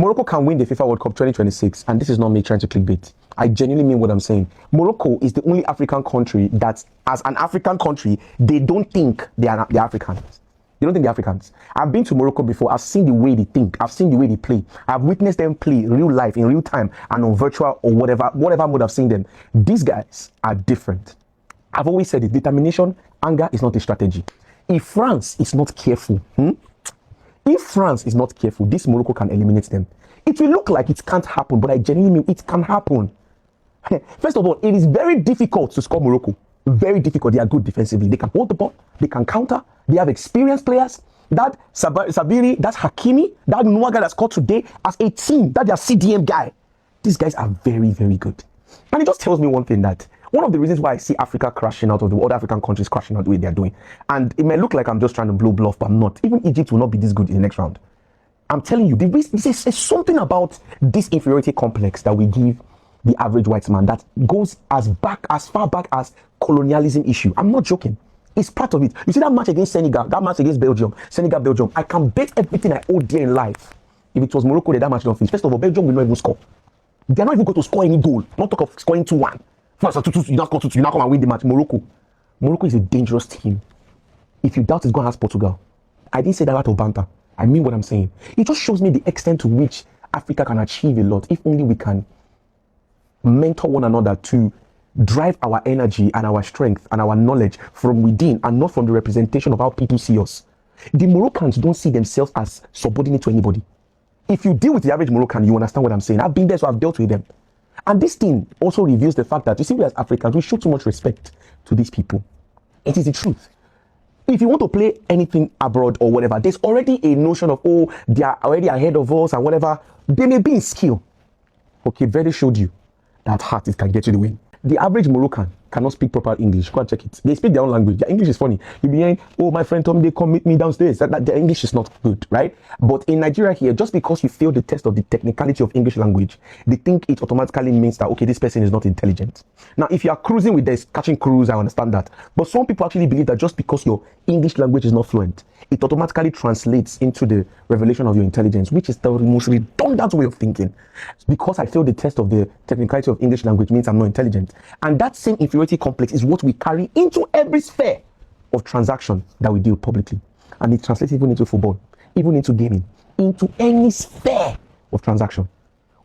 Morocco can win the FIFA World Cup 2026, and this is not me trying to clickbait. I genuinely mean what I'm saying. Morocco is the only African country that, as an African country, they don't think they're Africans. They don't think they're Africans. I've been to Morocco before. I've seen the way they think. I've seen the way they play. I've witnessed them play real life, in real time, and on virtual or whatever mode I've seen them. These guys are different. I've always said it. Determination, anger is not a strategy. If France is not careful, if France is not careful, this Morocco can eliminate them. It will look like it can't happen, but I genuinely mean it can happen. First of all, it is very difficult to score Morocco. Very difficult. They are good defensively. They can hold the ball. They can counter. They have experienced players. That Sabiri, that Hakimi, that Noah guy that scored today, as a team, that their CDM guy. These guys are very, very good. And it just tells me one thing, that one of the reasons why I see Africa crashing out, of the other African countries crashing out the way they're doing. And it may look like I'm just trying to blow bluff, but I'm not. Even Egypt will not be this good in the next round. I'm telling you, there's something about this inferiority complex that we give the average white man that goes as far back as colonialism issue. I'm not joking. It's part of it. You see that match against Senegal, that match against Belgium, Senegal-Belgium, I can bet everything I owe dear in life. If it was Morocco, that match don't finish. First of all, Belgium will not even score. They're not even going to score any goal. Not talk of scoring 2-1. First, 2-2, you now score 2-2, you now come and win the match. Morocco is a dangerous team. If you doubt, it's going to ask Portugal. I didn't say that out of banter. I mean what I'm saying. It just shows me the extent to which Africa can achieve a lot if only we can mentor one another to drive our energy and our strength and our knowledge from within and not from the representation of how people see us. The Moroccans don't see themselves as subordinate to anybody. If you deal with the average Moroccan, you understand what I'm saying. I've been there, so I've dealt with them. And this thing also reveals the fact that, you see, we as Africans, we show too much respect to these people. It is the truth. If you want to play anything abroad or whatever, there's already a notion of, oh, they are already ahead of us and whatever. They may be in skill. Okay, Verde showed you that heart can get you the win. The average Moroccan cannot speak proper English. Go and check it. They speak their own language. Their English is funny. You'll be hearing, oh, my friend told me they come meet me downstairs. That their English is not good, right? But in Nigeria here, just because you fail the test of the technicality of English language, they think it automatically means that, okay, this person is not intelligent. Now, if you are cruising with this, catching cruise, I understand that. But some people actually believe that just because your English language is not fluent, it automatically translates into the revelation of your intelligence, which is the most redundant way of thinking. Because I failed the test of the technicality of English language means I'm not intelligent. And that same inferiority complex is what we carry into every sphere of transaction that we deal publicly. And it translates even into football, even into gaming, into any sphere of transaction.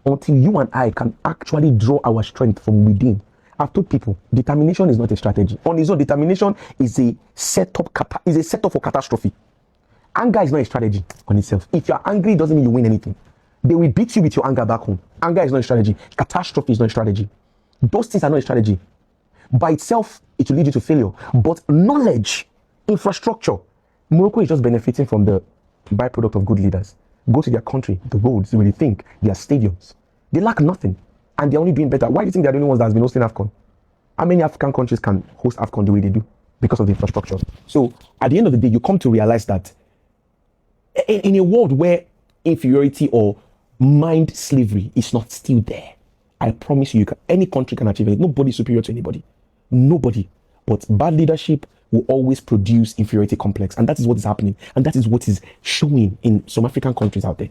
Until you and I can actually draw our strength from within. I've told people, determination is not a strategy. On its own, determination is a setup for catastrophe. Anger is not a strategy on itself. If you're angry, it doesn't mean you win anything. They will beat you with your anger back home. Anger is not a strategy. Catastrophe is not a strategy. Those things are not a strategy. By itself, it will lead you to failure. But knowledge, infrastructure, Morocco is just benefiting from the byproduct of good leaders. Go to their country, the roads, the way they think, their stadiums. They lack nothing. And they're only doing better. Why do you think they're the only ones that has been hosting AFCON? How many African countries can host AFCON the way they do? Because of the infrastructure. So, at the end of the day, you come to realize that in a world where inferiority or mind slavery is not still there, I promise you, any country can achieve it. Nobody's superior to anybody. Nobody. But bad leadership will always produce inferiority complex. And that is what is happening. And that is what is showing in some African countries out there.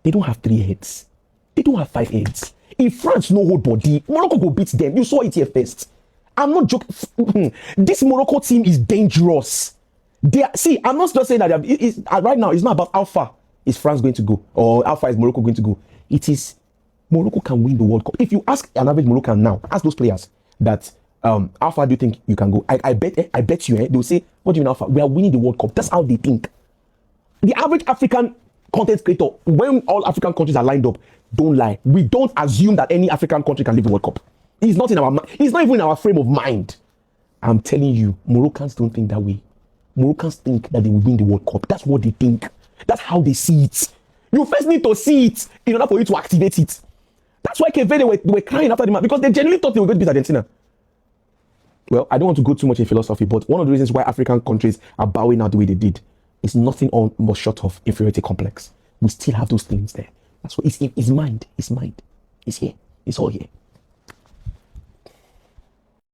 They don't have 3 heads. They don't have 5 heads. If France no hold body, Morocco go beat them. You saw it here first. I'm not joking. This Morocco team is dangerous. I'm not just saying that right now it's not about how far is France going to go or how far is Morocco going to go. It is Morocco can win the World Cup. If you ask an average Moroccan now, ask those players that how far do you think you can go? I bet you they'll say, what do you mean how far? We are winning the World Cup. That's how they think. The average African content creator, when all African countries are lined up, don't lie. We don't assume that any African country can live the World Cup. It's not in our mind. It's not even in our frame of mind. I'm telling you, Moroccans don't think that way. Moroccans think that they will win the World Cup. That's what they think. That's how they see it. You first need to see it in order for you to activate it. That's why they were crying after the match, because they genuinely thought they were going to beat Argentina. Well, I don't want to go too much in philosophy, but one of the reasons why African countries are bowing out the way they did is nothing more short of inferiority complex. We still have those things there. That's what it's mind. It's mind. It's here. It's all here.